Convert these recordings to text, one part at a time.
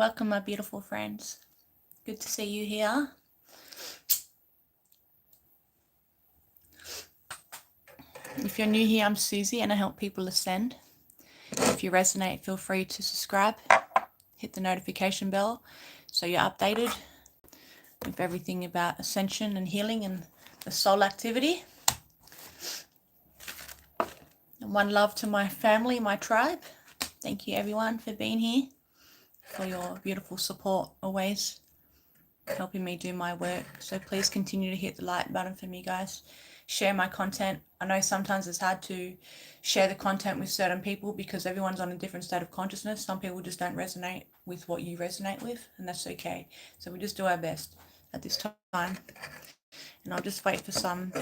Welcome, my beautiful friends. Good to see you here. If you're new here, I'm Susie and I help people ascend. If you resonate, feel free to subscribe, hit the notification bell so you're updated with everything about ascension and healing and the soul activity. And one love to my family, my tribe. Thank you everyone for being here, for your beautiful support always, helping me do my work. So please continue to hit the like button for me, guys. Share my content. I know sometimes it's hard to share the content with certain people because everyone's on a different state of consciousness. Some people just don't resonate with what you resonate with, and that's okay. So we just do our best at this time. And I'll just wait for some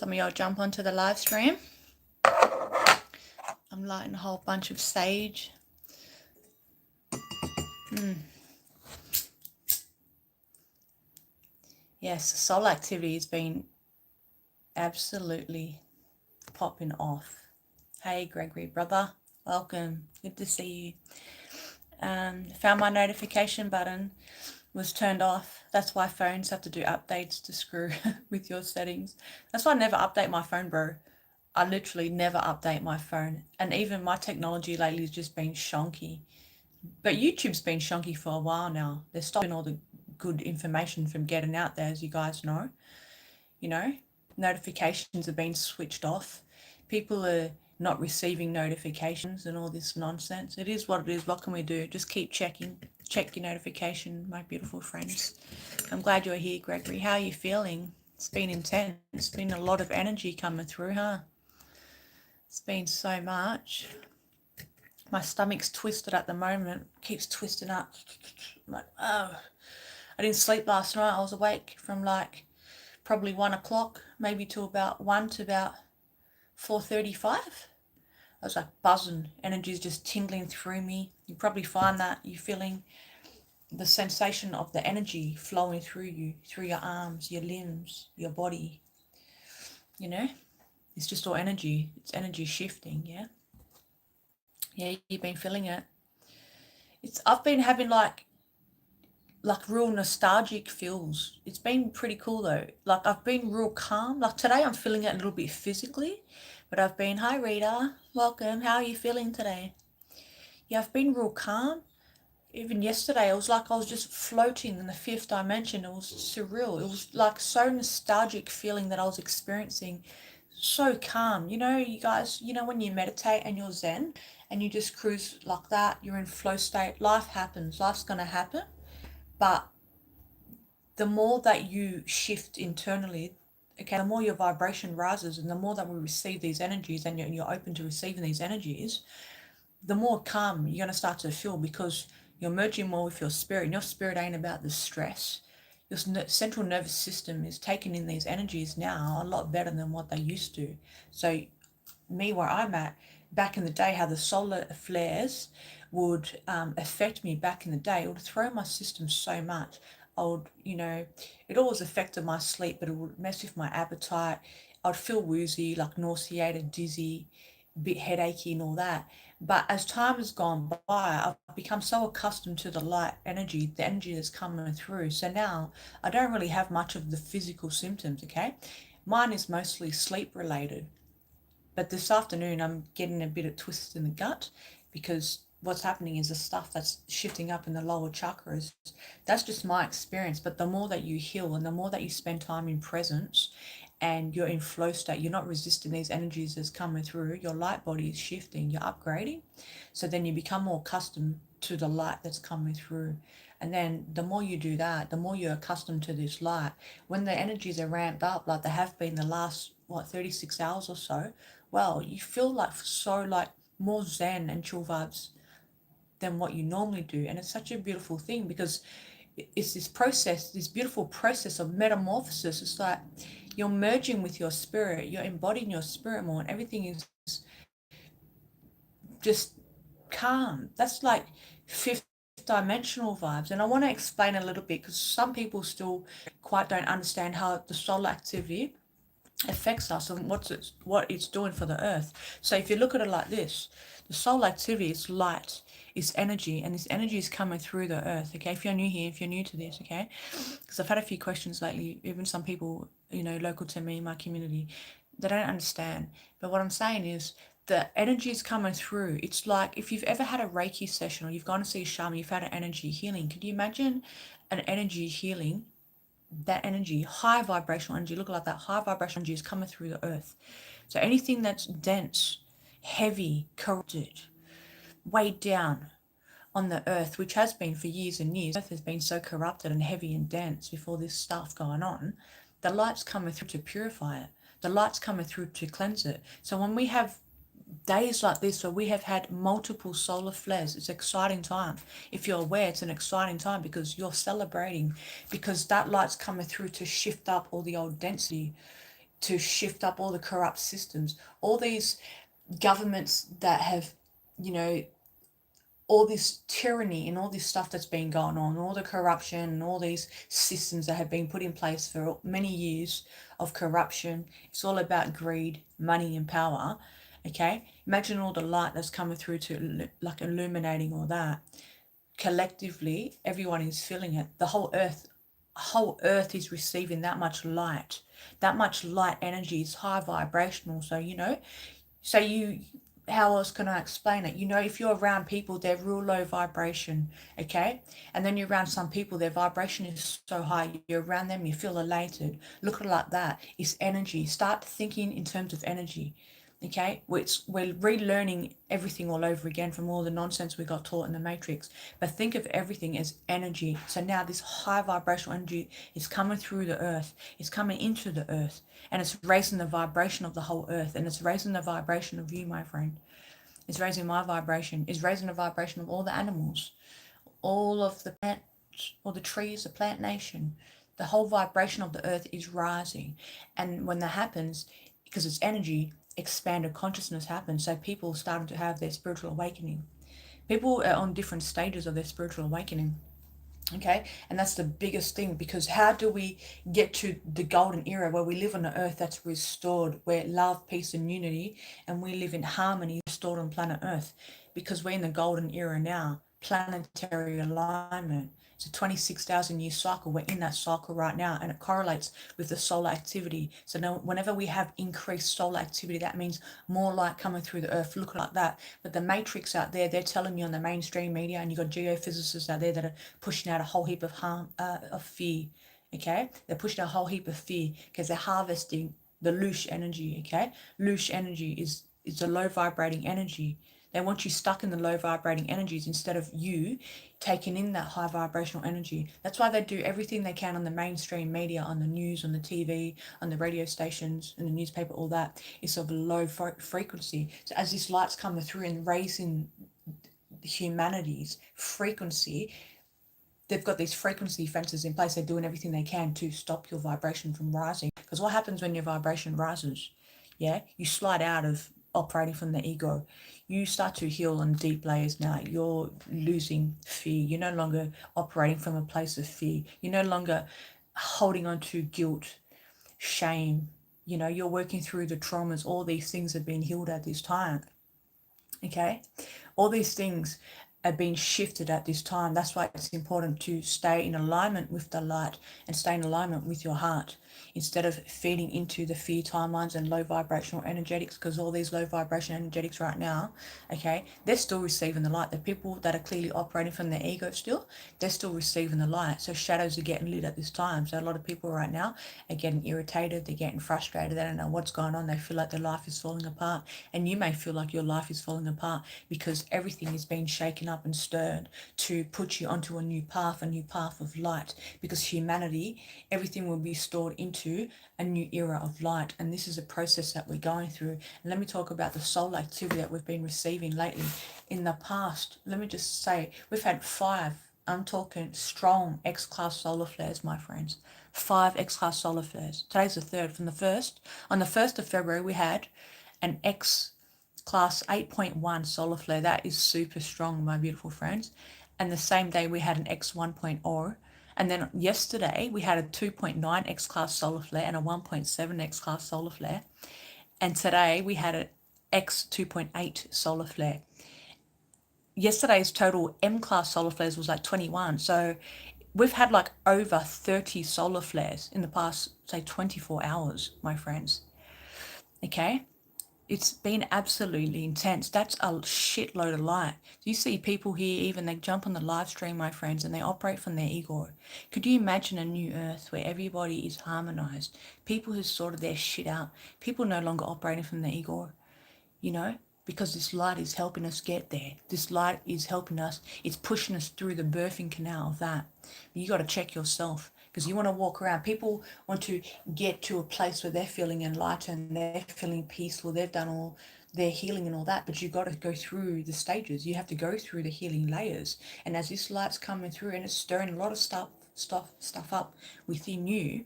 of y'all jump onto the live stream. I'm lighting a whole bunch of sage. Yes, soul activity has been absolutely popping off. Hey Gregory, brother, welcome. Good to see you. Found my notification button was turned off. That's why phones have to do updates to screw with your settings. That's why I never update my phone, bro. I literally never update my phone. And even my technology lately has just been shonky. But YouTube's been shonky for a while now. They're stopping all the good information from getting out there, as you guys know. You know, notifications have been switched off. People are not receiving notifications and all this nonsense. It is what it is. What can we do? Just keep checking. Check your notification, my beautiful friends. I'm glad you're here, Gregory. How are you feeling? It's been intense. It's been a lot of energy coming through, huh? It's been so much. My stomach's twisted at the moment. Keeps twisting up. I'm like, oh. I didn't sleep last night. I was awake from like probably 1 o'clock, maybe to about 1 to about 4:35. I was like buzzing. Energy's just tingling through me. You probably find that you're feeling the sensation of the energy flowing through you, through your arms, your limbs, your body. You know, it's just all energy. It's energy shifting. Yeah. Yeah, you've been feeling it. I've been having like real nostalgic feels. It's been pretty cool though. Like I've been real calm. Like today I'm feeling it a little bit physically, but I've been, hi Rita, welcome. How are you feeling today? Yeah, I've been real calm. Even yesterday, it was like I was just floating in the fifth dimension. It was surreal. It was like so nostalgic feeling that I was experiencing. So calm. You know, you guys, you know, when you meditate and you're zen and you just cruise like that, you're in flow state, life happens. Life's going to happen. But the more that you shift internally, okay, the more your vibration rises and the more that we receive these energies and you're open to receiving these energies, the more calm you're going to start to feel because you're merging more with your spirit. And your spirit ain't about the stress. Your central nervous system is taking in these energies now a lot better than what they used to. So me, where I'm at, back in the day, how the solar flares would affect me back in the day, it would throw my system so much. I would, you know, it always affected my sleep, but it would mess with my appetite. I'd feel woozy, like nauseated, dizzy, a bit headachy and all that. But as time has gone by, I've become so accustomed to the light energy, the energy that's coming through. So now I don't really have much of the physical symptoms, okay? Mine is mostly sleep related. But this afternoon, I'm getting a bit of twist in the gut because what's happening is the stuff that's shifting up in the lower chakras. That's just my experience. But the more that you heal and the more that you spend time in presence and you're in flow state, you're not resisting these energies that's coming through. Your light body is shifting, you're upgrading. So then you become more accustomed to the light that's coming through. And then the more you do that, the more you're accustomed to this light. When the energies are ramped up, like they have been the last, 36 hours or so, well, you feel like so like more zen and chill vibes than what you normally do. And it's such a beautiful thing because it's this process, this beautiful process of metamorphosis. It's like you're merging with your spirit, you're embodying your spirit more, and everything is just calm. That's like fifth dimensional vibes. And I want to explain a little bit because some people still quite don't understand how the solar activity affects us and what it's doing for the earth. So if you look at it like this, the solar activity is light, is energy, and this energy is coming through the earth. Okay, if you're new here, if you're new to this, okay, because I've had a few questions lately, even some people, local to me, my community, they don't understand. But what I'm saying is the energy is coming through. It's like if you've ever had a Reiki session or you've gone to see a shaman, you've had an energy healing. Could you imagine an energy healing? That energy, high vibrational energy, look like that high vibrational energy is coming through the earth. So anything that's dense, heavy, corrupted, weighed down on the earth, which has been for years and years, the earth has been so corrupted and heavy and dense before this stuff going on, the light's coming through to purify it. The light's coming through to cleanse it. So when we have days like this where we have had multiple solar flares, it's an exciting time. If you're aware, it's an exciting time because you're celebrating, because that light's coming through to shift up all the old density, to shift up all the corrupt systems, all these governments that have, you know all this tyranny and all this stuff that's been going on, all the corruption and all these systems that have been put in place for many years of corruption. It's all about greed, money, and power. Okay, imagine all the light that's coming through to like illuminating all that. Collectively, everyone is feeling it. The whole earth is receiving that much light. That much light energy is high vibrational. So so you how else can I explain it? If you're around people, they're real low vibration, okay? And then you're around some people, their vibration is so high, you're around them, you feel elated. Look at it like that. It's energy. Start thinking in terms of energy, okay? We're relearning everything all over again from all the nonsense we got taught in the Matrix. But think of everything as energy. So now this high vibrational energy is coming through the earth, it's coming into the earth, and it's raising the vibration of the whole earth, and it's raising the vibration of you, my friend. It's raising my vibration. It's raising the vibration of all the animals, all of the plants, all the trees, the plant nation. The whole vibration of the earth is rising. And when that happens, because it's energy, expanded consciousness happens. So people are starting to have their spiritual awakening. People are on different stages of their spiritual awakening. Okay, and that's the biggest thing, because how do we get to the golden era where we live on an earth that's restored, where love, peace, and unity, and we live in harmony restored on planet earth? Because we're in the golden era now, planetary alignment. It's a 26,000 year cycle. We're in that cycle right now, and it correlates with the solar activity. So now, whenever we have increased solar activity, that means more light coming through the earth. Look like that. But the matrix out there, they're telling you on the mainstream media, and you've got geophysicists out there that are pushing out a whole heap of harm, of fear. Okay, they're pushing out a whole heap of fear because they're harvesting the loosh energy. Okay, loosh energy is a low vibrating energy. They want you stuck in the low vibrating energies instead of you taking in that high vibrational energy. That's why they do everything they can on the mainstream media, on the news, on the TV, on the radio stations, in the newspaper, all that is of a low frequency. So as this light's coming through and raising humanity's frequency, they've got these frequency fences in place. They're doing everything they can to stop your vibration from rising. Because what happens when your vibration rises? Yeah, you slide out of operating from the ego. You start to heal on deep layers now. You're losing fear. You're no longer operating from a place of fear. You're no longer holding on to guilt, shame. You're working through the traumas. All these things have been healed at this time. Okay, all these things are being shifted at this time. That's why it's important to stay in alignment with the light and stay in alignment with your heart instead of feeding into the fear timelines and low vibrational energetics, because all these low vibration energetics right now, okay, they're still receiving the light. The people that are clearly operating from their ego still, they're still receiving the light. So shadows are getting lit at this time. So a lot of people right now are getting irritated, they're getting frustrated, they don't know what's going on, they feel like their life is falling apart. And you may feel like your life is falling apart because everything is being shaken up and stirred to put you onto a new path of light. Because humanity, everything will be stored into a new era of light. And this is a process that we're going through. And let me talk about the solar activity that we've been receiving lately. In the past, let me just say, we've had 5, I'm talking strong X-class solar flares, my friends. 5 X-class solar flares. Today's the 3rd. On the 1st of February, we had an X-class 8.1 solar flare. That is super strong, my beautiful friends. And the same day, we had an X 1.0, And then yesterday we had a 2.9 X-class solar flare and a 1.7 X-class solar flare. And today we had an X 2.8 solar flare. Yesterday's total M-class solar flares was like 21. So we've had like over 30 solar flares in the past, say, 24 hours, my friends. Okay? It's been absolutely intense. That's a shitload of light. Do you see people here, even they jump on the live stream, my friends, and they operate from their ego? Could you imagine a new earth where everybody is harmonized? People who sorted their shit out. People no longer operating from their ego, you know? Because this light is helping us get there. This light is helping us. It's pushing us through the birthing canal of that. You got to check yourself because you want to walk around. People want to get to a place where they're feeling enlightened, they're feeling peaceful, they've done all their healing and all that, but you've got to go through the stages. You have to go through the healing layers. And as this light's coming through and it's stirring a lot of stuff up within you,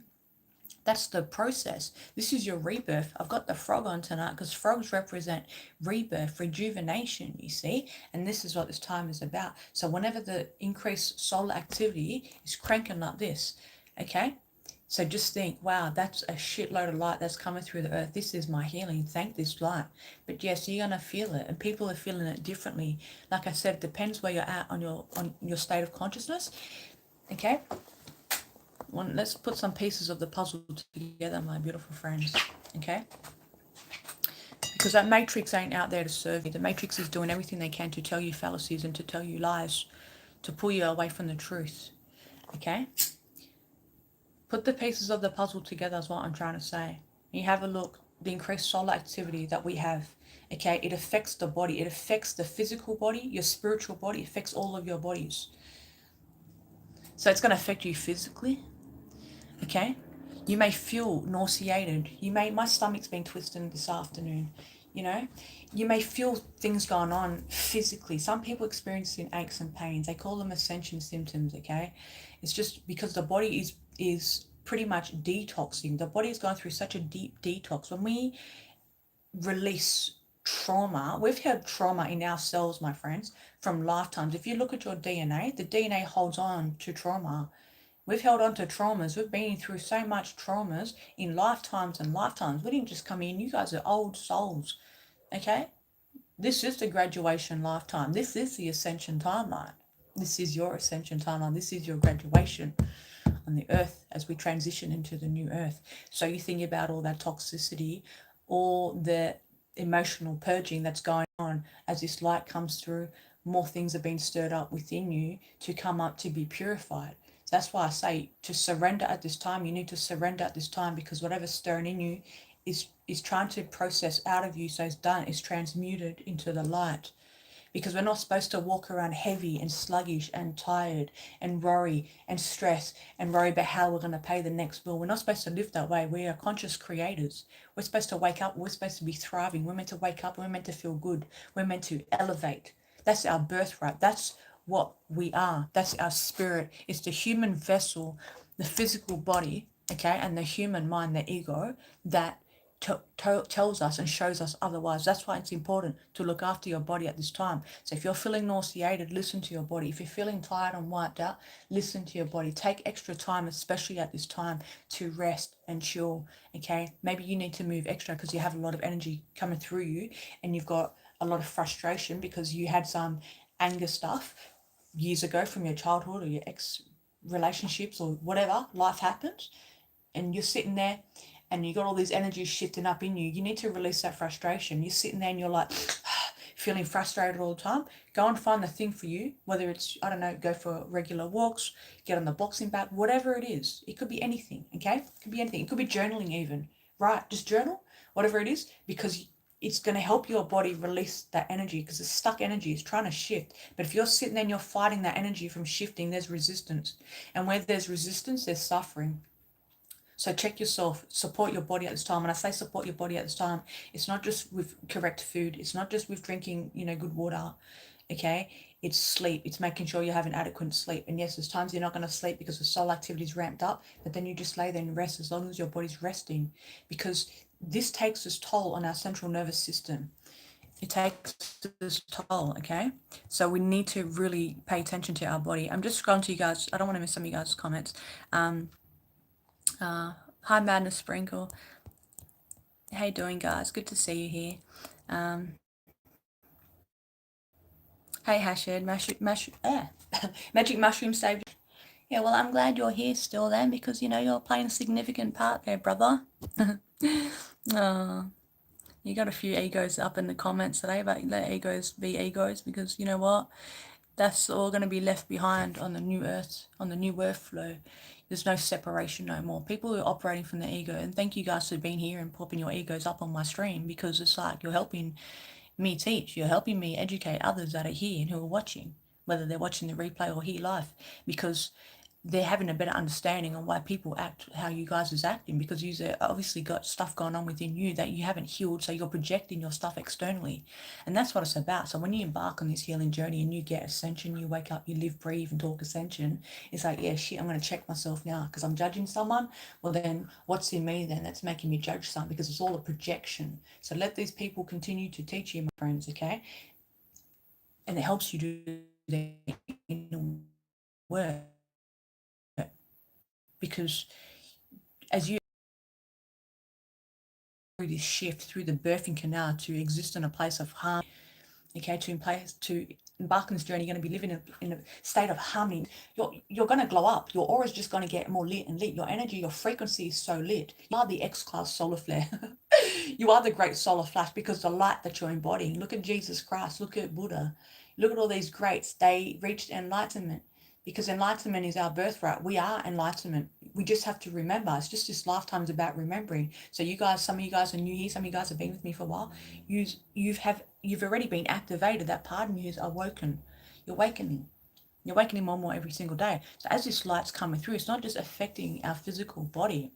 that's the process. This is your rebirth. I've got the frog on tonight because frogs represent rebirth, rejuvenation, you see? And this is what this time is about. So whenever the increased solar activity is cranking like this, okay? So just think, wow, that's a shitload of light that's coming through the earth. This is my healing. Thank this light. But yes, you're going to feel it. And people are feeling it differently. Like I said, it depends where you're at on your state of consciousness, okay? Let's put some pieces of the puzzle together, my beautiful friends, okay? Because that matrix ain't out there to serve you. The matrix is doing everything they can to tell you fallacies and to tell you lies, to pull you away from the truth, okay? Put the pieces of the puzzle together is what I'm trying to say. You have a look, the increased solar activity that we have, okay? It affects the body. It affects the physical body, your spiritual body. It affects all of your bodies. So it's going to affect you physically, okay? You may feel nauseated. My stomach's been twisted this afternoon, you know? You may feel things going on physically. Some people experiencing aches and pains. They call them ascension symptoms, okay? It's just because the body is pretty much detoxing. The body is going through such a deep detox. When we release trauma, we've had trauma in ourselves, my friends, from lifetimes. If you look at your DNA, the DNA holds on to trauma. We've held on to traumas. We've been through so much traumas in lifetimes and lifetimes. We didn't just come in. You guys are old souls, okay? This is the graduation lifetime. This is the ascension timeline. This is your ascension timeline. This is your graduation on the earth as we transition into the new earth. So you think about all that toxicity, all the emotional purging that's going on as this light comes through. More things are being stirred up within you to come up to be purified. That's why I say to surrender at this time. You need to surrender at this time because whatever's stirring in you is trying to process out of you. So it's done. It's transmuted into the light. Because we're not supposed to walk around heavy and sluggish and tired and worry and stress and worry about how we're going to pay the next bill. We're not supposed to live that way. We are conscious creators. We're supposed to wake up. We're supposed to be thriving. We're meant to wake up. We're meant to feel good. We're meant to elevate. That's our birthright. That's what we are. That's our spirit. It's the human vessel, the physical body, okay, and the human mind, the ego, that tells us and shows us otherwise. That's why it's important to look after your body at this time. So if you're feeling nauseated, listen to your body. If you're feeling tired and wiped out, listen to your body. Take extra time, especially at this time, to rest and chill, okay? Maybe you need to move extra because you have a lot of energy coming through you and you've got a lot of frustration because you had some anger stuff years ago from your childhood or your ex relationships or whatever. Life happens and you're sitting there and you got all these energies shifting up in you. You need to release that frustration. You're sitting there and you're like feeling frustrated all the time. Go and find the thing for you, whether it's, I don't know, go for regular walks, get on the boxing bag, whatever it is. It could be anything, okay? It could be anything. It could be journaling even, right? Just journal, whatever it is, because it's going to help your body release that energy because it's stuck energy. It's trying to shift. But if you're sitting there and you're fighting that energy from shifting, there's resistance. And where there's resistance, there's suffering. So check yourself, support your body at this time. When I say support your body at this time, it's not just with correct food. It's not just with drinking, good water, okay? It's sleep. It's making sure you're having adequate sleep. And yes, there's times you're not going to sleep because the soul activity is ramped up, but then you just lay there and rest as long as your body's resting because this takes its toll on our central nervous system. It takes its toll, okay? So we need to really pay attention to our body. I'm just scrolling to you guys. I don't want to miss some of you guys' comments. Hi, Madness Sprinkle. How you doing, guys? Good to see you here. Hey, Hashid. Magic Mushroom saved. Yeah, well, I'm glad you're here still then, because, you know, you're playing a significant part there, brother. Oh, you got a few egos up in the comments today, but let egos be egos, because you know what? That's all going to be left behind on the new earth, on the new earth flow. There's no separation no more. People are operating from the ego, and thank you guys for being here and popping your egos up on my stream, because it's like you're helping me teach, you're helping me educate others that are here and who are watching, whether they're watching the replay or here live, because they're having a better understanding on why people act how you guys is acting, because you've obviously got stuff going on within you that you haven't healed, so you're projecting your stuff externally, and that's what it's about. So when you embark on this healing journey and you get ascension, you wake up, you live, breathe and talk ascension, it's like, yeah, shit, I'm going to check myself now because I'm judging someone. Well, then what's in me then that's making me judge something? Because it's all a projection. So let these people continue to teach you, my friends, okay? And it helps you do the inner work, because as you through this shift through the birthing canal to exist in a place of harmony, okay, to embark on this journey, you're going to be living in a state of harmony. You're going to glow up. Your aura is just going to get more lit and lit. Your energy, your frequency is so lit. You are the X-class solar flare. You are the great solar flash, because the light that you're embodying. Look at Jesus Christ. Look at Buddha. Look at all these greats. They reached enlightenment, because enlightenment is our birthright. We are enlightenment. We just have to remember. It's just this lifetime's about remembering. So you guys, some of you guys are new here. Some of you guys have been with me for a while. You've already been activated. That part of you is awoken. You're awakening. You're awakening more and more every single day. So as this light's coming through, it's not just affecting our physical body.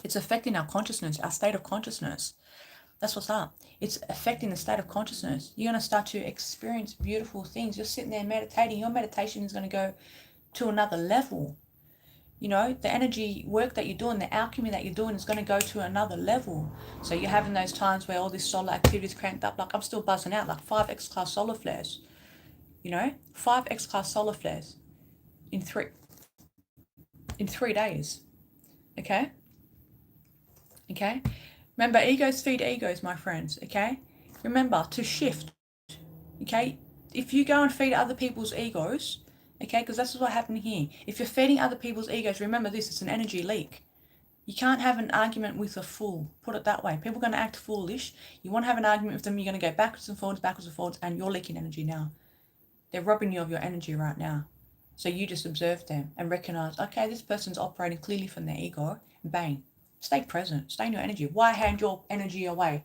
It's affecting our consciousness, our state of consciousness. That's what's up. It's affecting the state of consciousness. You're going to start to experience beautiful things. You're sitting there meditating. Your meditation is going to go to another level. You know, the energy work that you're doing, the alchemy that you're doing is going to go to another level. So you're having those times where all this solar activity is cranked up. Like I'm still buzzing out, like 5 X-class solar flares. You know, 5 X-class solar flares in three days. Okay? Okay? Remember, egos feed egos, my friends. Okay? Remember to shift. Okay? If you go and feed other people's egos, okay, because that's what's happening here. If you're feeding other people's egos, remember this, it's an energy leak. You can't have an argument with a fool. Put it that way. People are going to act foolish. You want to have an argument with them, you're going to go backwards and forwards, and you're leaking energy now. They're robbing you of your energy right now. So you just observe them and recognize, okay, this person's operating clearly from their ego. Bang. Stay present. Stay in your energy. Why hand your energy away?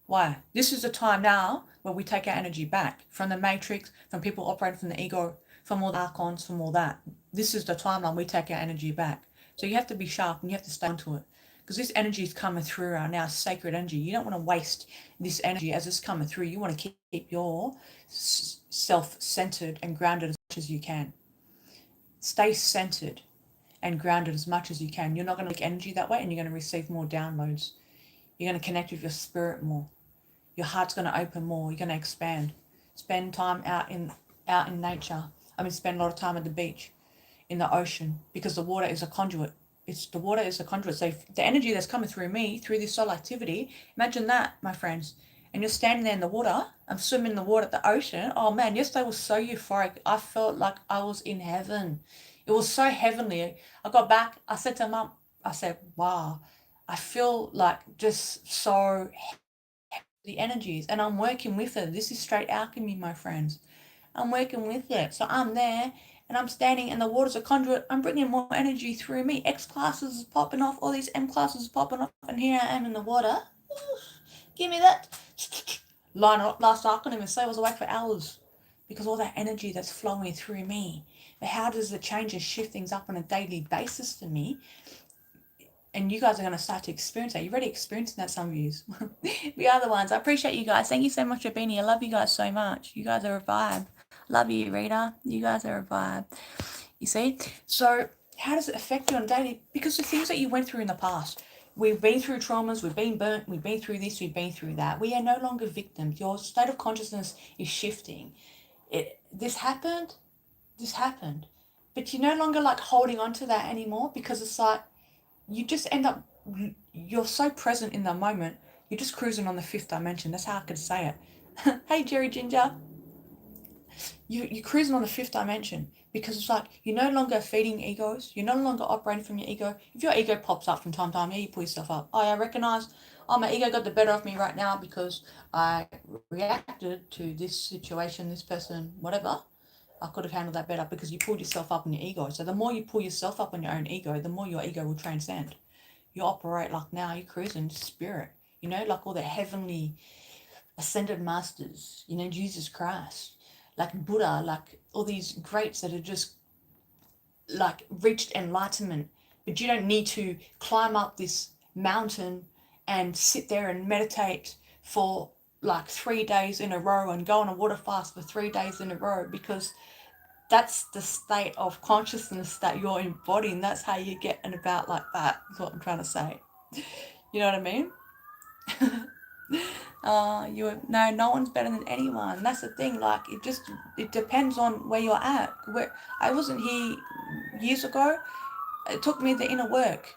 Why? This is the time now where we take our energy back from the matrix, from people operating from the ego, from all the archons, from all that. This is the timeline we take our energy back. So you have to be sharp and you have to stay onto it, because this energy is coming through our now sacred energy. You don't want to waste this energy as it's coming through. You want to keep your self-centered and grounded as much as you can. Stay centered and grounded as much as you can. You're not going to leak energy that way, and you're going to receive more downloads. You're going to connect with your spirit more. Your heart's going to open more. You're going to expand. Spend time out in nature. Spend a lot of time at the beach, in the ocean, because the water is a conduit. The water is a conduit. So the energy that's coming through me, through this solar activity, imagine that, my friends. And you're standing there in the water. I'm swimming in the water at the ocean. Oh man, yesterday was so euphoric. I felt like I was in heaven. It was so heavenly. I got back. I said to Mum, I said, wow, I feel like just so the energies, and I'm working with it. This is straight alchemy, my friends. I'm working with it. So I'm there and I'm standing, and the water's a conduit. I'm bringing more energy through me. X classes is popping off, all these M classes is popping off, and here I am in the water. Give me that. Line up. Last night I couldn't even say I was awake for hours, because all that energy that's flowing through me. But how does it change and shift things up on a daily basis for me? And you guys are going to start to experience that. You're already experiencing that, some of you. We are the ones. I appreciate you guys. Thank you so much for being here. I love you guys so much. You guys are a vibe. Love you, Rita. You guys are a vibe. You see? So how does it affect you on daily? Because the things that you went through in the past, We've been through traumas, we've been burnt, we've been through this, we've been through that. We are no longer victims. Your state of consciousness is shifting. This happened, but you're no longer like holding on to that anymore, because it's like you just end up, you're so present in the moment, you're just cruising on the fifth dimension. That's how I could say it. Hey Jerry Ginger, you're cruising on the fifth dimension, because it's like you're no longer feeding egos, you're no longer operating from your ego. If your ego pops up from time to time, yeah, you pull yourself up. Oh, I recognize, oh, my ego got the better of me right now because I reacted to this situation, this person, whatever. I could have handled that better, because you pulled yourself up on your ego. So the more you pull yourself up on your own ego, the more your ego will transcend. You operate like now you're cruising spirit, like all the heavenly ascended masters, Jesus Christ, like Buddha, like all these greats that are just like reached enlightenment. But you don't need to climb up this mountain and sit there and meditate for like 3 days in a row and go on a water fast for 3 days in a row, because that's the state of consciousness that you're embodying. That's how you get and about like that, is what I'm trying to say. You know what I mean? No one's better than anyone. That's the thing. Like it depends on where you're at. Where I wasn't here years ago. It took me the inner work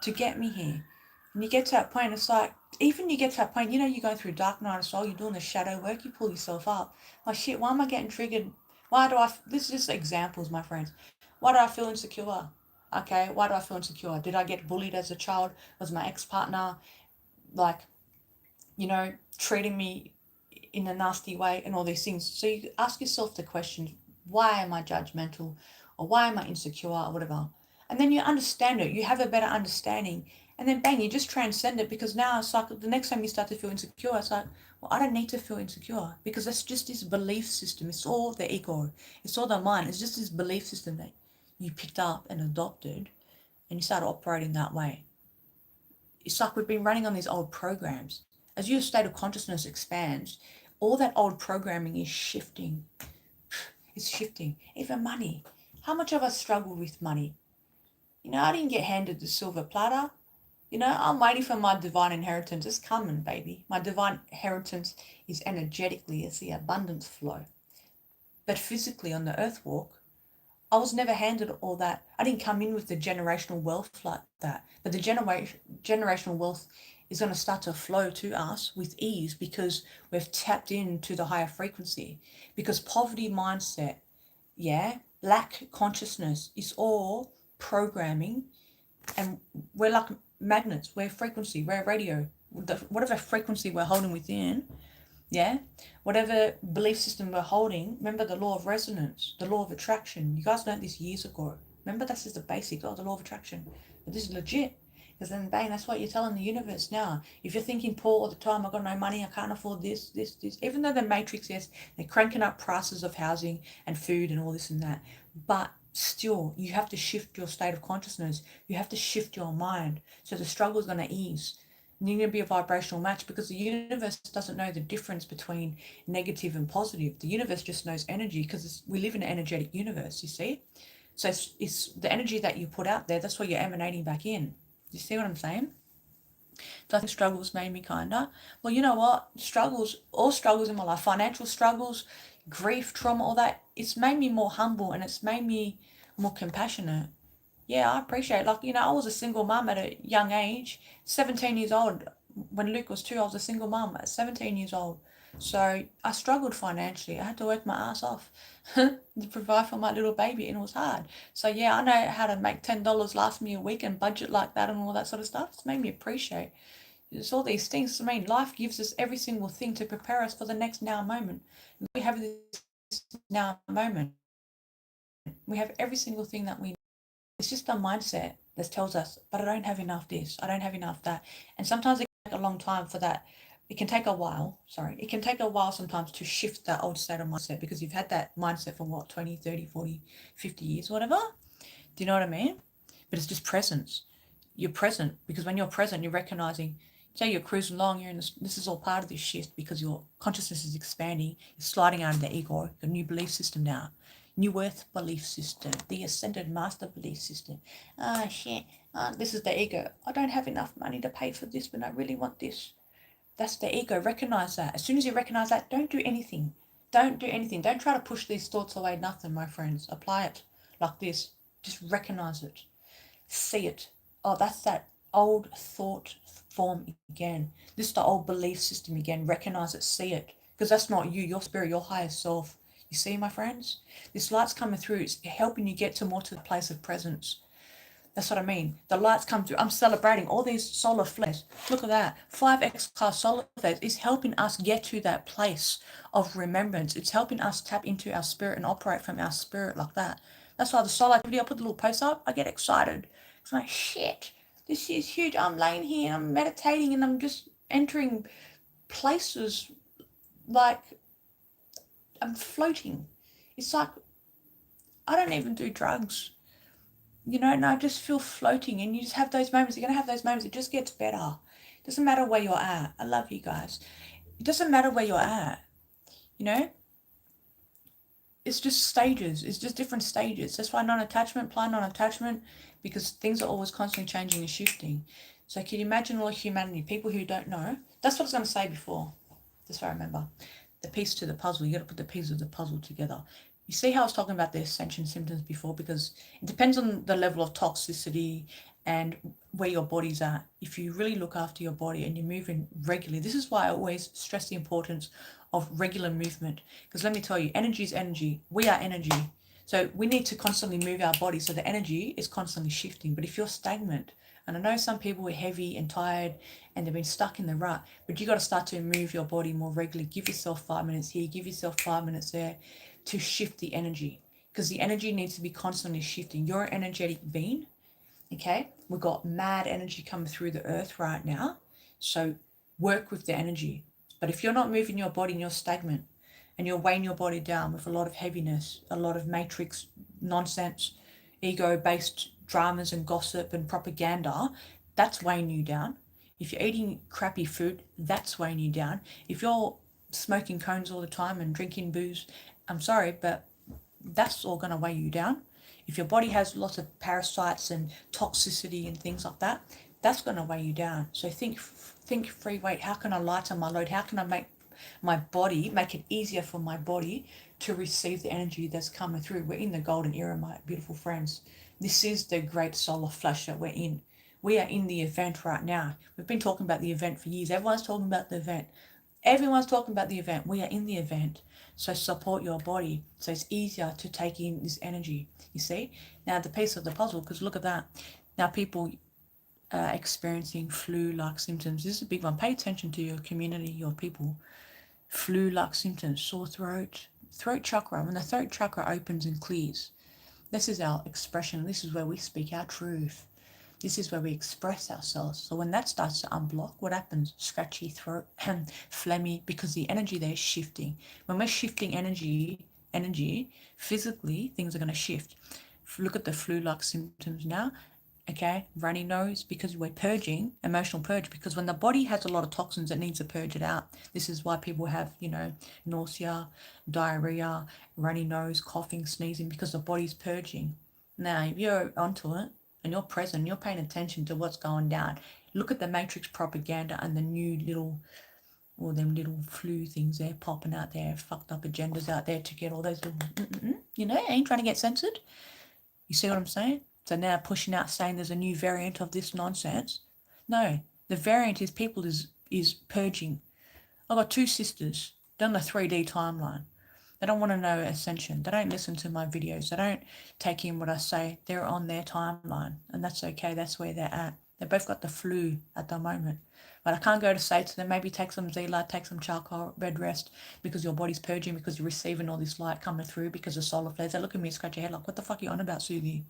to get me here. And you get to that point, it's like, even you get to that point, you're going through dark night of soul, you're doing the shadow work, you pull yourself up. Like, shit, why am I getting triggered? This is just examples, my friends. Why do I feel insecure? Okay, why do I feel insecure? Did I get bullied as a child? Was my ex-partner, like, treating me in a nasty way and all these things? So you ask yourself the question, why am I judgmental? Or why am I insecure or whatever? And then you understand it. You have a better understanding. And then bang, you just transcend it, because now it's like the next time you start to feel insecure, it's like, well, I don't need to feel insecure, because that's just this belief system. It's all the ego. It's all the mind. It's just this belief system that you picked up and adopted, and you start operating that way. It's like we've been running on these old programs. As your state of consciousness expands, all that old programming is shifting. It's shifting. Even money. How much of us struggle with money? I didn't get handed the silver platter. I'm waiting for my divine inheritance. It's coming, baby. My divine inheritance is energetically, it's the abundance flow. But physically on the earth walk, I was never handed all that. I didn't come in with the generational wealth like that. But the generational wealth is going to start to flow to us with ease, because we've tapped into the higher frequency. Because poverty mindset, lack consciousness is all programming, and we're like magnets, we're frequency, we're radio. Whatever frequency we're holding within, whatever belief system we're holding, remember the law of resonance, the law of attraction. You guys learned this years ago. Remember, that's just the basic, the law of attraction. But this is legit, because then bang, that's what you're telling the universe now. If you're thinking poor all the time, I've got no money, I can't afford this, even though the matrix, yes, they're cranking up prices of housing and food and all this and that, but still, you have to shift your state of consciousness. You have to shift your mind, so the struggle is going to ease. And you're going to be a vibrational match, because the universe doesn't know the difference between negative and positive. The universe just knows energy, because we live in an energetic universe, you see? So it's the energy that you put out there, that's what you're emanating back in. You see what I'm saying? So I think struggles made me kinder. Well, you know what? All struggles in my life, financial struggles, grief, trauma, all that, it's made me more humble, and it's made me more compassionate. Yeah, I appreciate it. Like, I was a single mum at a young age, 17 years old. When Luke was 2, I was a single mum at 17 years old. So I struggled financially. I had to work my ass off to provide for my little baby, and it was hard. So yeah, I know how to make $10 last me a week and budget like that and all that sort of stuff. It's made me appreciate. It's all these things. I mean, life gives us every single thing to prepare us for the next now moment. We have this now moment. We have every single thing that we need. It's just a mindset that tells us, but I don't have enough this, I don't have enough that. And sometimes it can take a long time for that. It can take a while sometimes to shift that old state of mindset, because you've had that mindset for 20, 30, 40, 50 years, whatever. Do you know what I mean? But it's just presence. You're present, because when you're present, you're recognizing, say you're cruising along, you're in this is all part of this shift, because your consciousness is expanding, you're sliding out of the ego, the new belief system now. New Earth belief system, the Ascended Master belief system. Ah, shit. This is the ego. I don't have enough money to pay for this, but I really want this. That's the ego. Recognize that. As soon as you recognize that, don't do anything. Don't do anything. Don't try to push these thoughts away. Nothing, my friends. Apply it like this. Just recognize it. See it. Oh, that's that old thought form again. This is the old belief system again. Recognize it. See it. Because that's not you, your spirit, your higher self. You see, my friends? This light's coming through. It's helping you get to more to the place of presence. That's what I mean. The lights come through. I'm celebrating all these solar flares. Look at that. 5 XClass solar flares is helping us get to that place of remembrance. It's helping us tap into our spirit and operate from our spirit like that. That's why the solar activity, I put the little post up, I get excited. It's like, shit, this is huge. I'm laying here, I'm meditating, and I'm just entering places like I'm floating. It's like I don't even do drugs. And I just feel floating, and you just have those moments. You're going to have those moments. It just gets better. It doesn't matter where you're at. I love you guys. It doesn't matter where you're at. It's just stages. It's just different stages. That's why non-attachment, apply non-attachment, because things are always constantly changing and shifting. So can you imagine all humanity, people who don't know? That's what I was going to say before. That's what I remember. The piece to the puzzle. You got to put the pieces of the puzzle together. You see how I was talking about the ascension symptoms before, because it depends on the level of toxicity and where your body's at. If you really look after your body and you're moving regularly, this is why I always stress the importance of regular movement. Because let me tell you, energy is energy. We are energy. So we need to constantly move our body so the energy is constantly shifting. But if you're stagnant, and I know some people are heavy and tired and they've been stuck in the rut, but you got to start to move your body more regularly. Give yourself 5 minutes here, give yourself 5 minutes there to shift the energy, because the energy needs to be constantly shifting. You're an energetic being, okay? We've got mad energy coming through the earth right now, so work with the energy. But if you're not moving your body and you're stagnant and you're weighing your body down with a lot of heaviness, a lot of matrix nonsense, ego-based dramas and gossip and propaganda, that's weighing you down. If you're eating crappy food, that's weighing you down. If you're smoking cones all the time and drinking booze, I'm sorry, but that's all going to weigh you down. If your body has lots of parasites and toxicity and things like that, that's going to weigh you down. So think free weight. How can I lighten my load? How can I make it easier for my body to receive the energy that's coming through? We're in the golden era, my beautiful friends. This is the great solar flash that we're in. We are in the event right now. We've been talking about the event for years. Everyone's talking about the event. Everyone's talking about the event. We are in the event. So support your body so it's easier to take in this energy. You see? Now the piece of the puzzle, because look at that. Now people are experiencing flu-like symptoms. This is a big one. Pay attention to your community, your people. Flu-like symptoms, sore throat, throat chakra. When the throat chakra opens and clears, this is our expression. This is where we speak our truth. This is where we express ourselves. So when that starts to unblock, what happens? Scratchy throat, phlegmy, because the energy there is shifting. When we're shifting energy, physically, things are going to shift. Look at the flu-like symptoms now. Okay, runny nose, because we're purging, emotional purge, because when the body has a lot of toxins, it needs to purge it out. This is why people have, nausea, diarrhea, runny nose, coughing, sneezing, because the body's purging. Now, if you're onto it and you're present, you're paying attention to what's going down, look at the matrix propaganda and the new little flu things there popping out there, fucked up agendas out there to get all those little, ain't trying to get censored. You see what I'm saying? So now pushing out saying there's a new variant of this nonsense. No, the variant is people is purging. I've got 2 sisters done the 3D timeline. They don't want to know ascension. They don't listen to my videos. They don't take in what I say. They're on their timeline, and that's okay. That's where they're at. They both got the flu at the moment. But I can't go to say to them, maybe take some Zila, take some charcoal, bed rest, because your body's purging, because you're receiving all this light coming through because of solar flares. They look at me and scratch your head like, what the fuck are you on about, Susie?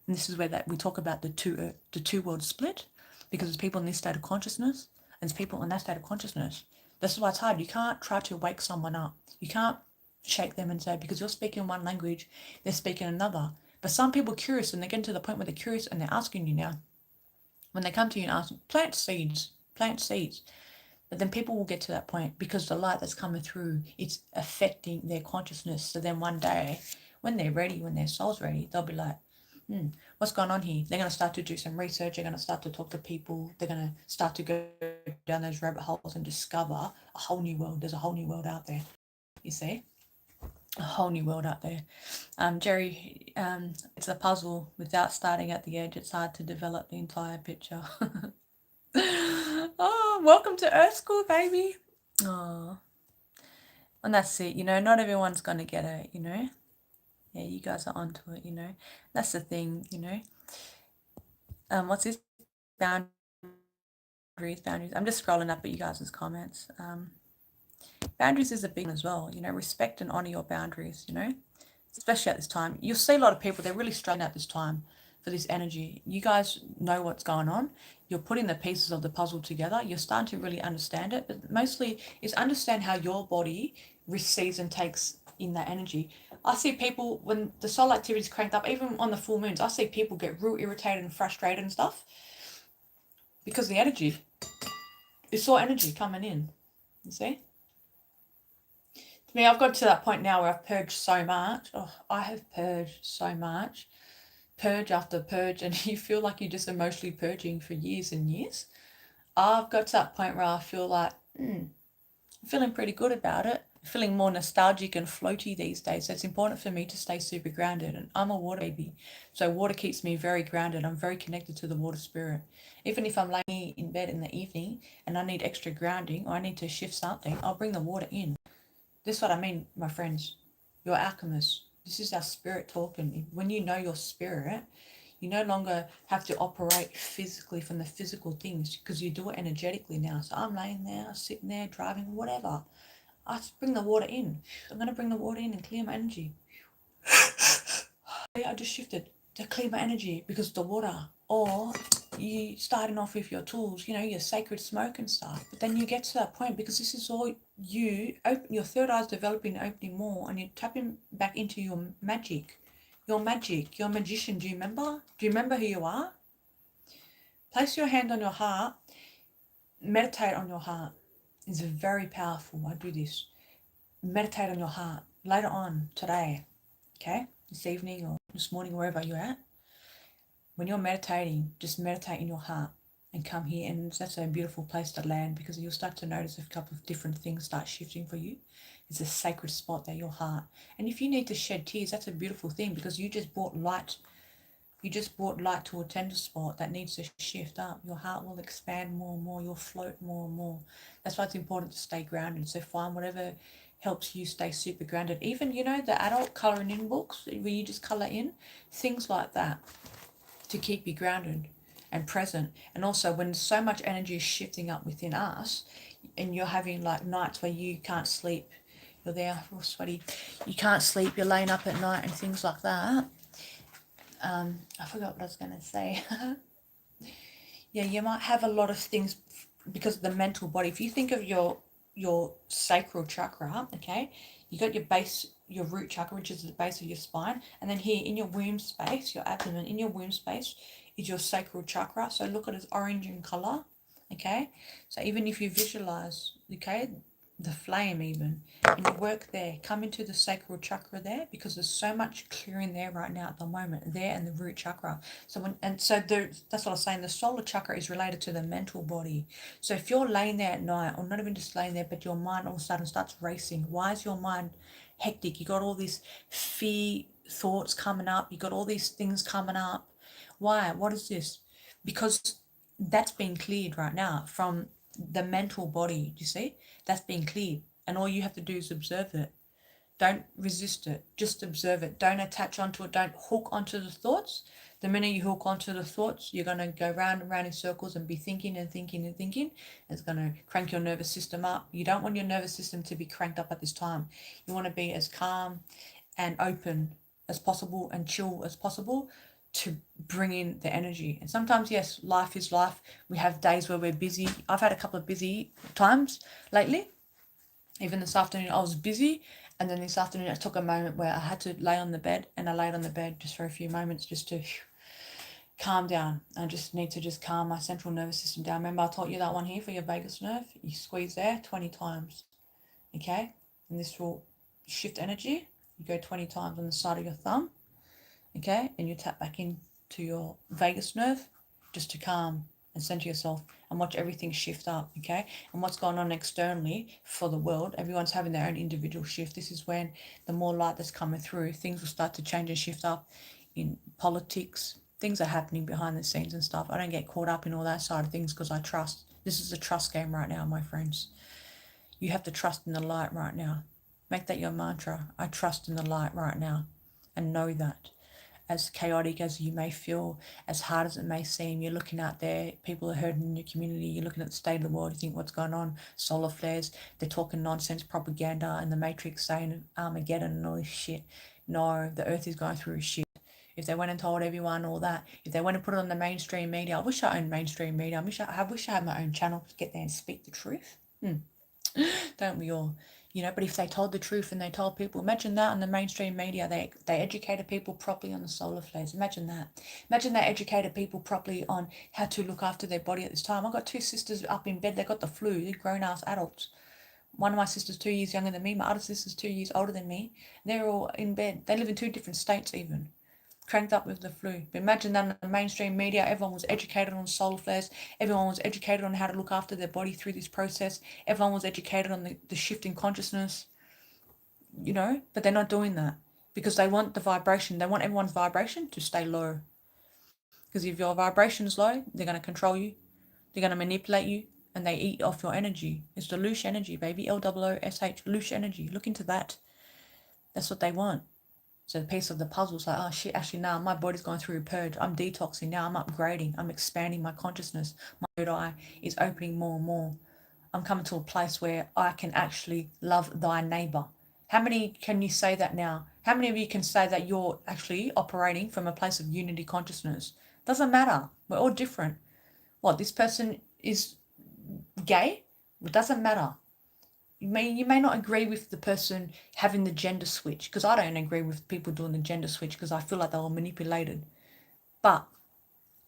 And this is where we talk about the two world split, because there's people in this state of consciousness and there's people in that state of consciousness. This is why it's hard. You can't try to wake someone up. You can't shake them and say, because you're speaking one language, they're speaking another. But some people are curious, and they're getting to the point where they're curious and they're asking you now. When they come to you and ask, plant seeds. But then people will get to that point because the light that's coming through, it's affecting their consciousness. So then one day when they're ready, when their soul's ready, they'll be like, what's going on here? They're going to start to do some research. They're going to start to talk to people. They're going to start to go down those rabbit holes and discover a whole new world. There's a whole new world out there, you see? A whole new world out there. Jerry, it's a puzzle. Without starting at the edge, it's hard to develop the entire picture. Oh, welcome to Earth School, baby. Oh, and that's it. Not everyone's going to get it, Yeah, you guys are onto it, That's the thing, What's this? Boundaries. I'm just scrolling up at you guys' comments. Boundaries is a big one as well, respect and honor your boundaries, especially at this time. You'll see a lot of people, they're really struggling at this time for this energy. You guys know what's going on. You're putting the pieces of the puzzle together. You're starting to really understand it, but mostly it's understand how your body receives and takes in that energy. I see people, when the solar activity is cranked up, even on the full moons, I see people get real irritated and frustrated and stuff because the energy, it's all energy coming in, you see? To me, I've got to that point now where I've purged so much. Oh, I have purged so much. Purge after purge, and you feel like you're just emotionally purging for years and years. I've got to that point where I feel like, I'm feeling pretty good about it. Feeling more nostalgic and floaty these days. So it's important for me to stay super grounded. And I'm a water baby. So water keeps me very grounded. I'm very connected to the water spirit. Even if I'm laying in bed in the evening and I need extra grounding or I need to shift something, I'll bring the water in. This is what I mean, my friends. You're alchemists. This is our spirit talking. When you know your spirit, you no longer have to operate physically from the physical things because you do it energetically now. So I'm laying there, sitting there, driving, whatever. I just bring the water in. I'm going to bring the water in and clear my energy. I just shifted to clear my energy because of the water. Or you starting off with your tools, your sacred smoke and stuff. But then you get to that point because this is all you, your third eye's developing, opening more, and you're tapping back into your magic. Your magic, your magician. Do you remember? Do you remember who you are? Place your hand on your heart. Meditate on your heart. It's very powerful. I do this. Meditate on your heart. Later on today, okay? This evening or this morning, wherever you're at. When you're meditating, just meditate in your heart and come here. And that's a beautiful place to land because you'll start to notice a couple of different things start shifting for you. It's a sacred spot there, your heart. And if you need to shed tears, that's a beautiful thing because you just brought light. You just brought light to a tender spot that needs to shift up. Your heart will expand more and more. You'll float more and more. That's why it's important to stay grounded. So find whatever helps you stay super grounded. Even, the adult colouring in books where you just colour in, things like that to keep you grounded and present. And also when so much energy is shifting up within us and you're having like nights where you can't sleep, you're there, all sweaty, you can't sleep, you're laying up at night and things like that. I forgot what I was going to say. Yeah, you might have a lot of things because of the mental body. If you think of your sacral chakra, okay, you got your base, your root chakra, which is the base of your spine, and then here in your womb space, your abdomen, in your womb space is your sacral chakra. So look at it as orange in color, okay. So even if you visualize, okay, the flame even, and you work there, come into the sacral chakra there because there's so much clearing there right now at the moment, there and the root chakra. So that's what I was saying, the solar chakra is related to the mental body. So if you're laying there at night, or not even just laying there, but your mind all of a sudden starts racing, why is your mind hectic? You got all these fear thoughts coming up, you got all these things coming up. Why? What is this? Because that's being cleared right now from the mental body. Do you see? That's being cleared, and all you have to do is observe it. Don't resist it, just observe it. Don't attach onto it, don't hook onto the thoughts. The minute you hook onto the thoughts, you're going to go round and round in circles and be thinking and thinking and thinking. It's going to crank your nervous system up. You don't want your nervous system to be cranked up at this time. You want to be as calm and open as possible and chill as possible to bring in the energy. And sometimes, yes, life is life. We have days where we're busy. I've had a couple of busy times lately. Even this afternoon I was busy, and then this afternoon I took a moment where I had to lay on the bed, and I laid on the bed just for a few moments just to calm down. I just need to just calm my central nervous system down. Remember I taught you that one here for your vagus nerve? You squeeze there 20 times, okay? And this will shift energy. You go 20 times on the side of your thumb, okay? And you tap back into your vagus nerve just to calm and center yourself and watch everything shift up, okay? And what's going on externally for the world, everyone's having their own individual shift. This is when the more light that's coming through, things will start to change and shift up in politics. Things are happening behind the scenes and stuff. I don't get caught up in all that side of things because I trust. This is a trust game right now, my friends. You have to trust in the light right now. Make that your mantra. I trust in the light right now. And know that. As chaotic as you may feel, as hard as it may seem, you're looking out there, people are hurting in your community, you're looking at the state of the world, you think what's going on, solar flares, they're talking nonsense propaganda and the Matrix saying Armageddon and all this shit. No, the earth is going through shit. If they went and told everyone all that, if they went and put it on the mainstream media, I wish I owned mainstream media, I wish I had my own channel to get there and speak the truth. Don't we all? But if they told the truth and they told people, imagine that on the mainstream media, they educated people properly on the solar flares. Imagine that. Imagine they educated people properly on how to look after their body at this time. I've got 2 sisters up in bed, they got the flu, they're grown-ass adults. One of my sisters 2 years younger than me, my other sister's 2 years older than me. They're all in bed. They live in 2 different states even. Cranked up with the flu. But imagine that in the mainstream media, everyone was educated on solar flares, everyone was educated on how to look after their body through this process, everyone was educated on the shift in consciousness, but they're not doing that because they want the vibration, they want everyone's vibration to stay low. Because if your vibration is low, they're going to control you, they're going to manipulate you, and they eat off your energy. It's the loosh energy, baby, LOOSH, loosh energy. Look into that. That's what they want. So the piece of the puzzle is like, oh shit, actually now my body's going through a purge. I'm detoxing now. I'm upgrading. I'm expanding my consciousness. My third eye is opening more and more. I'm coming to a place where I can actually love thy neighbor. How many can you say that now? How many of you can say that you're actually operating from a place of unity consciousness? Doesn't matter. We're all different. What, this person is gay? It doesn't matter. You may not agree with the person having the gender switch, because I don't agree with people doing the gender switch because I feel like they were manipulated. But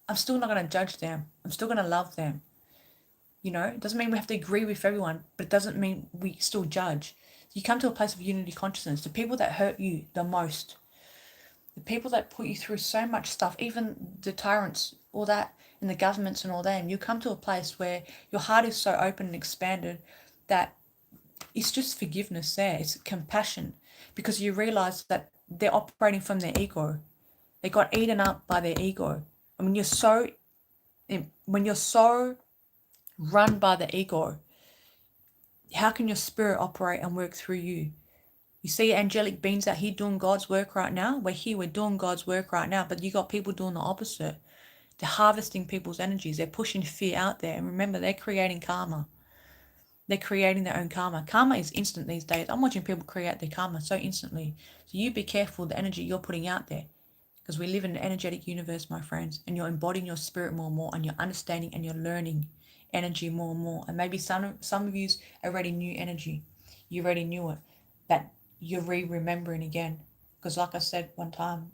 I'm still not going to judge them. I'm still going to love them. It doesn't mean we have to agree with everyone, but it doesn't mean we still judge. You come to a place of unity consciousness. The people that hurt you the most, the people that put you through so much stuff, even the tyrants, all that, and the governments and all them, you come to a place where your heart is so open and expanded that it's just forgiveness there. It's compassion, because you realize that they're operating from their ego. They got eaten up by their ego. And when you're so run by the ego, how can your spirit operate and work through you? You see angelic beings out here doing God's work right now. We're doing God's work right now, but you got people doing the opposite. They're harvesting people's energies. They're pushing fear out there. And remember, they're creating karma. They're creating their own karma. Karma is instant these days. I'm watching people create their karma so instantly. So you be careful the energy you're putting out there, because we live in an energetic universe, my friends, and you're embodying your spirit more and more, and you're understanding and you're learning energy more and more. And maybe some of you already knew energy. You already knew it, but you're remembering again. Because like I said one time,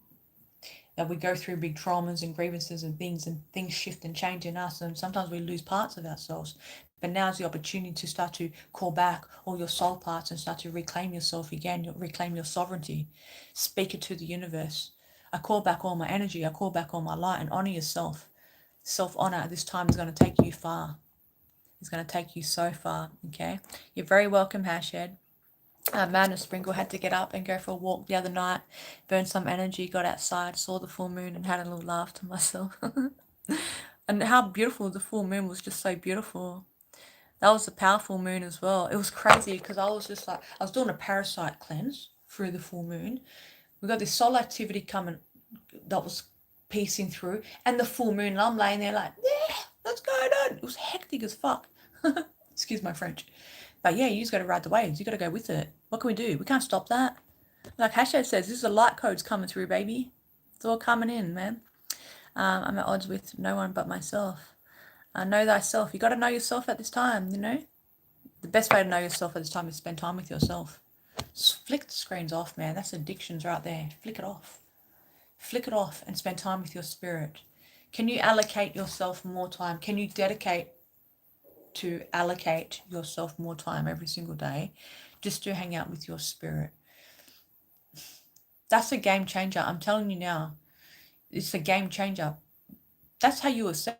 that we go through big traumas and grievances and things shift and change in us, and sometimes we lose parts of ourselves. But now's the opportunity to start to call back all your soul parts and start to reclaim yourself again, reclaim your sovereignty. Speak it to the universe. I call back all my energy, I call back all my light, and honor yourself. Self-honor at this time is going to take you far. It's going to take you so far, okay? You're very welcome, Hashhead. Madness Sprinkle had to get up and go for a walk the other night, burn some energy, got outside, saw the full moon and had a little laugh to myself. And how beautiful the full moon was, just so beautiful. That was a powerful moon as well. It was crazy because I was just like, I was doing a parasite cleanse through the full moon. We got this solar activity coming that was piecing through, and the full moon, and I'm laying there like, yeah, what's going on? It was hectic as fuck. Excuse my French. But yeah, you just got to ride the waves. You got to go with it. What can we do? We can't stop that. Like Hashtag says, this is a light code's coming through, baby. It's all coming in, man. I'm at odds with no one but myself. Know thyself. You got to know yourself at this time, The best way to know yourself at this time is spend time with yourself. Just flick the screens off, man. That's addictions right there. Flick it off. Flick it off and spend time with your spirit. Can you allocate yourself more time? Can you dedicate to allocate yourself more time every single day just to hang out with your spirit? That's a game changer. I'm telling you now. It's a game changer. That's how you ascend.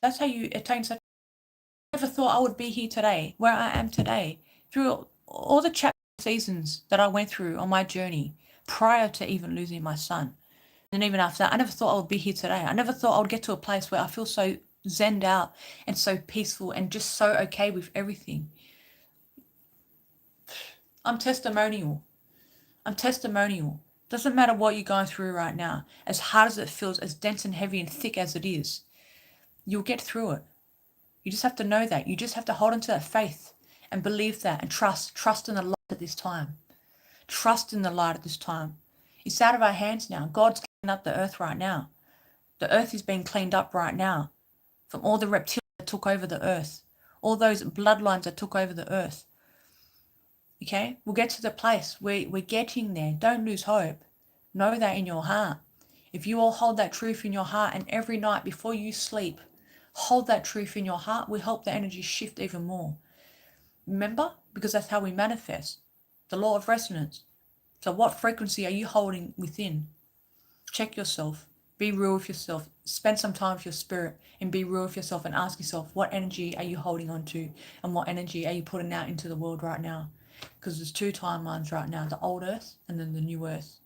That's how you attain such. I never thought I would be here today, where I am today, through all the seasons that I went through on my journey prior to even losing my son. And even after that, I never thought I would be here today. I never thought I would get to a place where I feel so zenned out and so peaceful and just so okay with everything. I'm testimonial. I'm testimonial. Doesn't matter what you're going through right now, as hard as it feels, as dense and heavy and thick as it is, you'll get through it. You just have to know that. You just have to hold on to that faith and believe that and trust in the light at this time. Trust in the light at this time. It's out of our hands now. God's cleaning up the earth right now. The earth is being cleaned up right now from all the reptiles that took over the earth, all those bloodlines that took over the earth. Okay? We'll get to the place where we're getting there. Don't lose hope. Know that in your heart. If you all hold that truth in your heart, and every night before you sleep, hold that truth in your heart, will help the energy shift even more. Remember? Because that's how we manifest. The law of resonance. So what frequency are you holding within? Check yourself. Be real with yourself. Spend some time with your spirit and be real with yourself and ask yourself, what energy are you holding on to and what energy are you putting out into the world right now? Because there's two timelines right now, the old earth and then the new earth.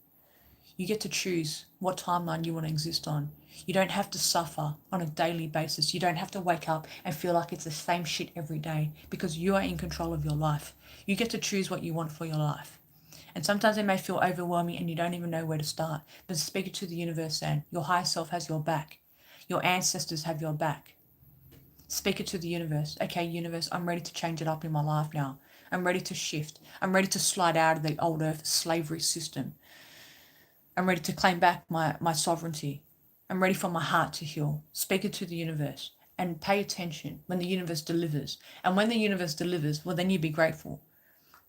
You get to choose what timeline you want to exist on. You don't have to suffer on a daily basis. You don't have to wake up and feel like it's the same shit every day because you are in control of your life. You get to choose what you want for your life. And sometimes it may feel overwhelming and you don't even know where to start. But speak it to the universe then. Your higher self has your back. Your ancestors have your back. Speak it to the universe. Okay, universe, I'm ready to change it up in my life now. I'm ready to shift. I'm ready to slide out of the old earth slavery system. I'm ready to claim back my sovereignty. I'm ready for my heart to heal. Speak it to the universe and pay attention when the universe delivers. And when the universe delivers, well, then you be grateful.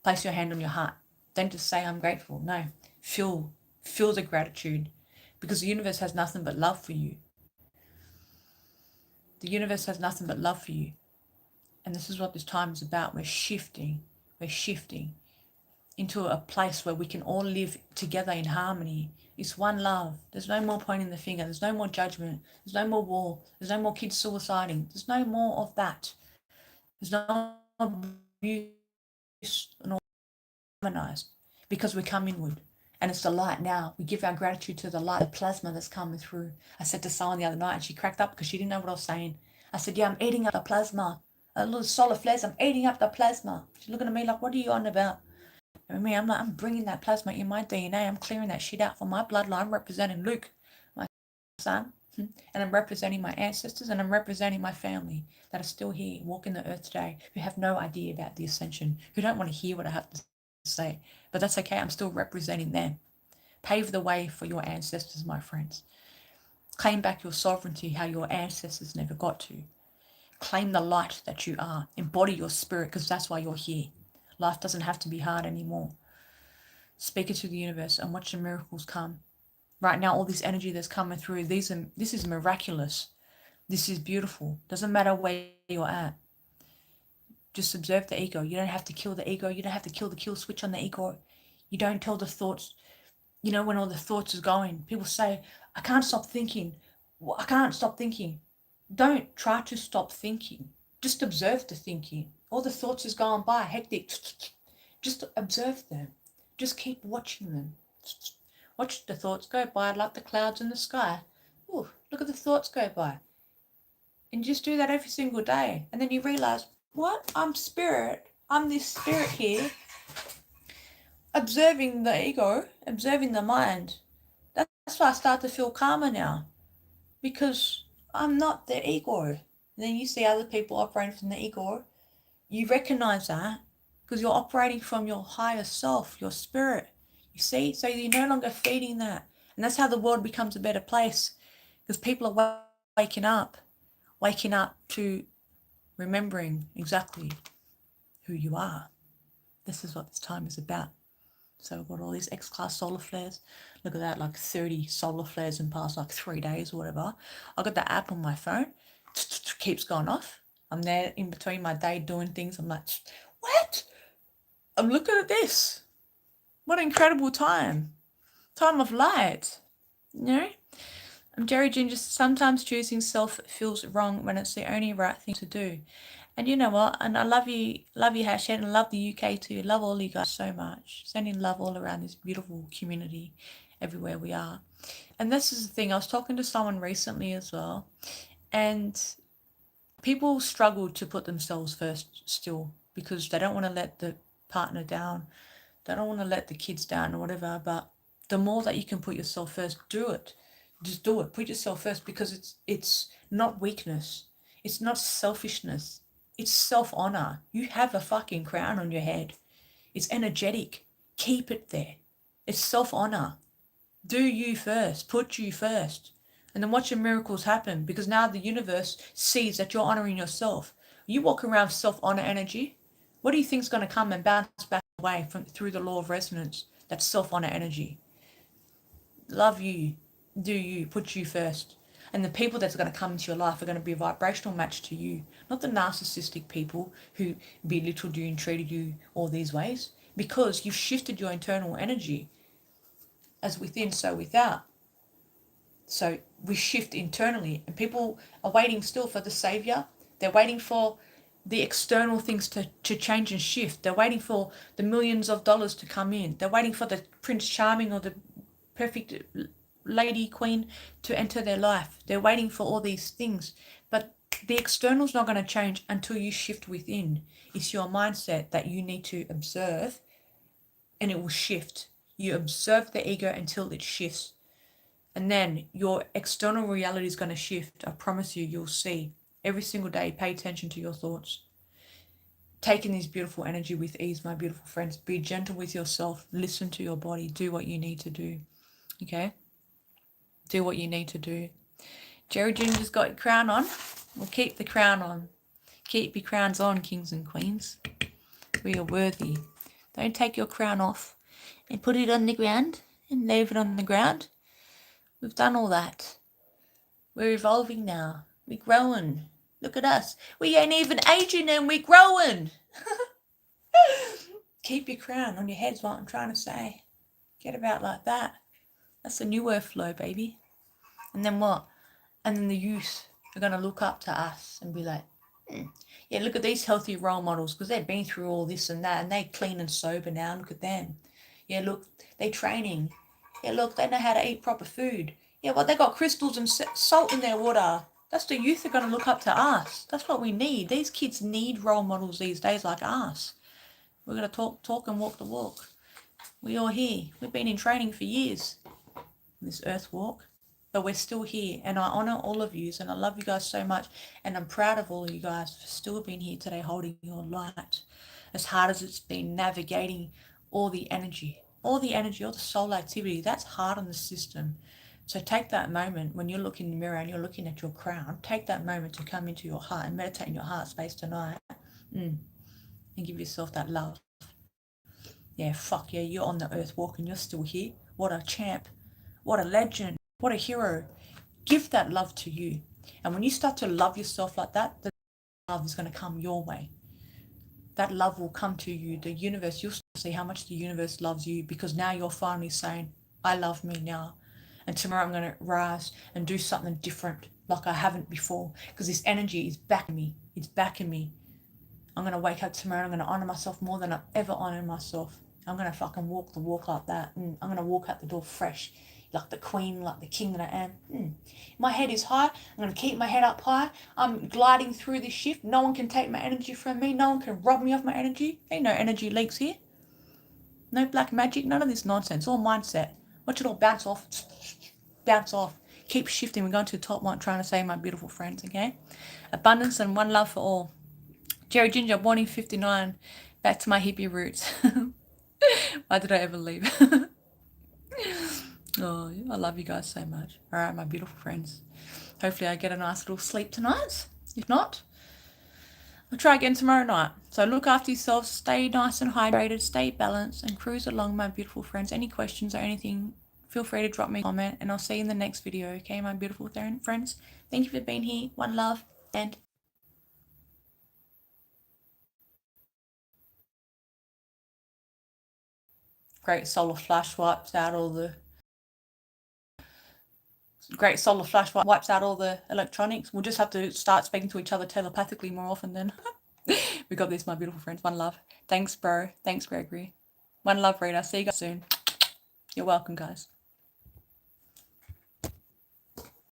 Place your hand on your heart. Don't just say I'm grateful. No, feel the gratitude because the universe has nothing but love for you. The universe has nothing but love for you. And this is what this time is about. We're shifting into a place where we can all live together in harmony. It's one love. There's no more pointing the finger. There's no more judgment. There's no more war. There's no more kids suiciding. There's no more of that. There's no more abuse and all harmonized because we come inward. And it's the light now. We give our gratitude to the light, the plasma that's coming through. I said to someone the other night and she cracked up because she didn't know what I was saying. I said, yeah, I'm eating up the plasma. A little solar flares, I'm eating up the plasma. She's looking at me like, what are you on about? I mean, I'm like, I'm bringing that plasma in my DNA. I'm clearing that shit out from my bloodline. I'm representing Luke, my son, and I'm representing my ancestors, and I'm representing my family that are still here, walking the earth today, who have no idea about the ascension, who don't want to hear what I have to say. But that's okay. I'm still representing them. Pave the way for your ancestors, my friends. Claim back your sovereignty, how your ancestors never got to. Claim the light that you are. Embody your spirit, because that's why you're here. Life doesn't have to be hard anymore. Speak it to the universe and watch the miracles come. Right now, all this energy that's coming through, this is miraculous. This is beautiful. Doesn't matter where you're at. Just observe the ego. You don't have to kill the ego. You don't have to kill the kill switch on the ego. You don't tell the thoughts. You know, when all the thoughts is going, people say, I can't stop thinking. Well, I can't stop thinking. Don't try to stop thinking. Just observe the thinking. All the thoughts is going by, hectic. Just observe them. Just keep watching them. Watch the thoughts go by like the clouds in the sky. Ooh, look at the thoughts go by. And just do that every single day. And then you realize, what? I'm spirit. I'm this spirit here. Observing the ego, observing the mind. That's why I start to feel calmer now. Because I'm not the ego. And then you see other people operating from the ego. You recognize that because you're operating from your higher self, your spirit. You see? So you're no longer feeding that. And that's how the world becomes a better place. Because people are waking up to remembering exactly who you are. This is what this time is about. So I've got all these X-Class solar flares. Look at that, like 30 solar flares in past like 3 days or whatever. I've got the app on my phone. Keeps going off. I'm there in between my day doing things. I'm like, what? I'm looking at this. What an incredible time. Time of light. You know? I'm Jerry Ginger. Sometimes choosing self feels wrong when it's the only right thing to do. And you know what? And I love you, Hashtag, and I love the UK too. Love all you guys so much. Sending love all around this beautiful community everywhere we are. And this is the thing, I was talking to someone recently as well, and people struggle to put themselves first still because they don't want to let the partner down. They don't want to let the kids down or whatever. But the more that you can put yourself first, do it. Just do it. Put yourself first because it's not weakness. It's not selfishness. It's self-honor. You have a fucking crown on your head. It's energetic. Keep it there. It's self-honor. Do you first. Put you first. And then watch your miracles happen because now the universe sees that you're honoring yourself. You walk around with self-honor energy. What do you think is going to come and bounce back away from through the law of resonance? That's self-honor energy. Love you. Do you. Put you first. And the people that's going to come into your life are going to be a vibrational match to you. Not the narcissistic people who belittled you and treated you all these ways. Because you've shifted your internal energy. As within, so without. So we shift internally, and people are waiting still for the savior. They're waiting for the external things to change and shift. They're waiting for the millions of dollars to come in. They're waiting for the Prince Charming or the perfect lady queen to enter their life. They're waiting for all these things. But the external's not going to change until you shift within. It's your mindset that you need to observe, and it will shift. You observe the ego until it shifts. And then your external reality is going to shift. I promise you, you'll see. Every single day, pay attention to your thoughts. Take in this beautiful energy with ease, my beautiful friends. Be gentle with yourself. Listen to your body. Do what you need to do. Okay? Do what you need to do. Jerry Ginger's got your crown on. Well, keep the crown on. Keep your crowns on, kings and queens. We are worthy. Don't take your crown off and put it on the ground and leave it on the ground. We've done all that. We're evolving now. We're growing. Look at us. We ain't even aging and we're growing. Keep your crown on your head is what I'm trying to say. Get about like that. That's the new earth flow, baby. And then what? And then the youth are going to look up to us and be like, yeah, look at these healthy role models because they've been through all this and that and they're clean and sober now. Look at them. Yeah, look, they're training. Yeah, look, they know how to eat proper food. Yeah, well, they got crystals and salt in their water. That's the youth are going to look up to us. That's what we need. These kids need role models these days like us. We're going to talk and walk the walk. We are here. We've been in training for years. This earth walk. But we're still here. And I honour all of you. And I love you guys so much. And I'm proud of all of you guys for still being here today holding your light. As hard as it's been navigating all the energy, all the soul activity, that's hard on the system. So take that moment when you look in the mirror and you're looking at your crown, take that moment to come into your heart and meditate in your heart space tonight and give yourself that love. Yeah, fuck yeah, you're on the earth walk and you're still here. What a champ. What a legend. What a hero. Give that love to you. And when you start to love yourself like that, the love is going to come your way. That love will come to you. The universe, you'll see how much the universe loves you because now you're finally saying, I love me now. And tomorrow I'm going to rise and do something different like I haven't before because this energy is backing me. It's backing me. I'm going to wake up tomorrow. I'm going to honour myself more than I've ever honoured myself. I'm going to fucking walk the walk like that. I'm going to walk out the door fresh, like the queen, like the king that I am. My head is high. I'm going to keep my head up high. I'm gliding through this shift. No one can take my energy from me. No one can rob me of my energy. Ain't no energy leaks here. No black magic. None of this nonsense. All mindset. Watch it all bounce off. Bounce off. Keep shifting. We're going to the top one, trying to say, my beautiful friends, okay? Abundance and one love for all. Jerry Ginger, born in 59. Back to my hippie roots. Why did I ever leave? Oh, I love you guys so much. All right, my beautiful friends. Hopefully I get a nice little sleep tonight. If not, I'll try again tomorrow night. So look after yourselves. Stay nice and hydrated. Stay balanced and cruise along, my beautiful friends. Any questions or anything, feel free to drop me a comment and I'll see you in the next video. Okay, my beautiful friends. Thank you for being here. One love and Great solar flash wipes out all the electronics. We'll just have to start speaking to each other telepathically more often then. We got this, my beautiful friends. One love. Thanks, bro. Thanks, Gregory. One love, Rita. See you guys soon. You're welcome, guys.